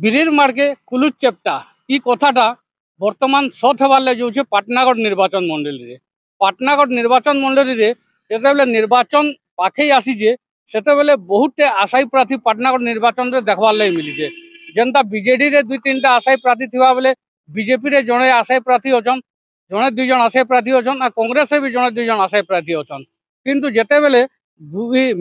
বিড়ির মার্গে কুলুচ চেপটা ই কথাটা বর্তমান সৎ হবার লাগে যাচ্ছে পাটনাগড় নির্বাচন মন্ডলীরে। পাটনাগড় নির্বাচন মন্ডলীরে যেতবে নির্বাচন পাখেই আসিছে সেতবে বহুতে আশায়ী প্রার্থী পাটনাগড় নির্বাচନରେ দেখবার লাগে মিলিছে। যেনটা বিজেডি রে দুই তিনটা আশায়ী প্রার্থী থিবা বেলে বিজেপি রে জনে আশায়ী প্রার্থী অছন, জনে দুই জন আশায়ী প্রার্থী অছন, আর কংগ্রেসে বি জনে দুই জন আশায়ী প্রার্থী অছন। কিন্তু যেতবে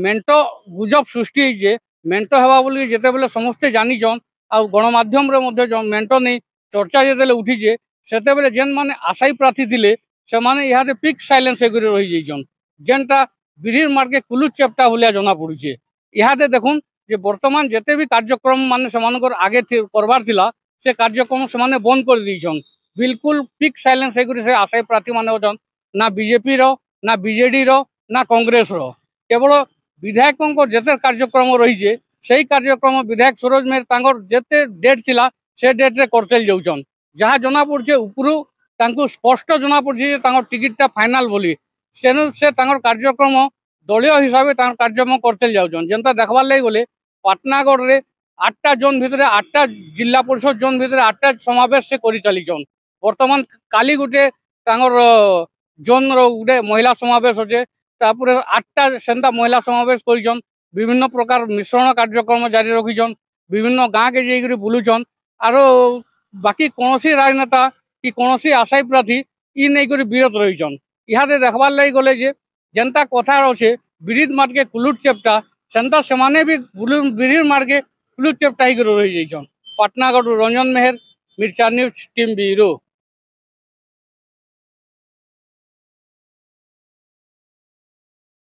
মেন্ট গুজব সৃষ্টি হয়েছে, মেন্ট হওয়া বলি যেতবে সমস্তে জানিছন ଆଉ ଗଣମାଧ୍ୟମରେ ମଧ୍ୟ ମେଣ୍ଟ ନେଇ ଚର୍ଚ୍ଚା ଯେତେବେଳେ ଉଠିଛେ ସେତେବେଳେ ଯେନ୍ମାନେ ଆଶାୟୀ ପ୍ରାର୍ଥୀ ଥିଲେ ସେମାନେ ଇହାଦେ ପିକ୍ ସାଇଲେନ୍ସ ହେଇକରି ରହିଯାଇଛନ୍। ଯେନ୍ଟା ବିରିର ମାର୍କେ କୁଲୁଚ ଚେପ୍ଟା ଭଳିଆ ଜଣା ପଡୁଛେ। ଇହାଦେ ଦେଖୁନ୍ ଯେ ବର୍ତ୍ତମାନ ଯେତେ ବି କାର୍ଯ୍ୟକ୍ରମ ମାନେ ସେମାନଙ୍କର ଆଗେ କରବାର ଥିଲା ସେ କାର୍ଯ୍ୟକ୍ରମ ସେମାନେ ବନ୍ଦ କରିଦେଇଛନ୍। ବିଲକୁଲ ପିକ୍ ସାଇଲେନ୍ସ ହେଇକରି ସେ ଆଶାୟୀ ପ୍ରାର୍ଥୀ ମାନେ ଅଛନ୍। ନା ବିଜେପିର, ନା ବିଜେଡିର, ନା କଂଗ୍ରେସର। କେବଳ ବିଧାୟକଙ୍କ ଯେତେ କାର୍ଯ୍ୟକ୍ରମ ରହିଛେ সেই কার্যক্রম বিধায়ক সরোজ মেহর তাঙ্কর যেতে ডেট লা সে ডেট্রে করতে যাচ্ছেন। যা জনা পড়ছে উপরু তাঁকু স্পষ্ট জনা পড়ছে যে তাঁর টিকিটটা ফাইনাল বলি। সেনু সে তাঁর কার্যক্রম দলীয় হিসাবে তাঁর কার্যক্রম করতে যাচ্ছেন। যেটা দেখবার লাগি গলে পাটনাগড়ে 8টা জোন ভিতরে 8টা জিলা পরিষদ জোন ভিতরে 8টা সমাবেশ সে করে চালিছন। বর্তমান কালি গোটে তাঁর জোনর গোটে মহিলা সমাবেশ অছে, তারপরে 8টা সেন্তা মহিলা সমাবেশ করেছেন। বিভিন্ন প্রকার মিশ্রণ কার্যক্রম জারি রখিছন, বিভিন্ন গাঁকে যাইকি বুলুছন। আর বাকি কৌশি রাজনেতা কি কৌশি আশায়ী প্রার্থী ই নেই করে বিরত রয়েছন। ইহাদে দেখবার লাগি গলে যে যেনটা কথা অছে বিরিদ মার্গে কুলুট চেপটা সেন্তা সেমানে বি বিরির মার্গে কুলুট চেপটা হয়ে রয়ে যাইছন। Patnagarh Ranjan Meher, Mircha news team bureau.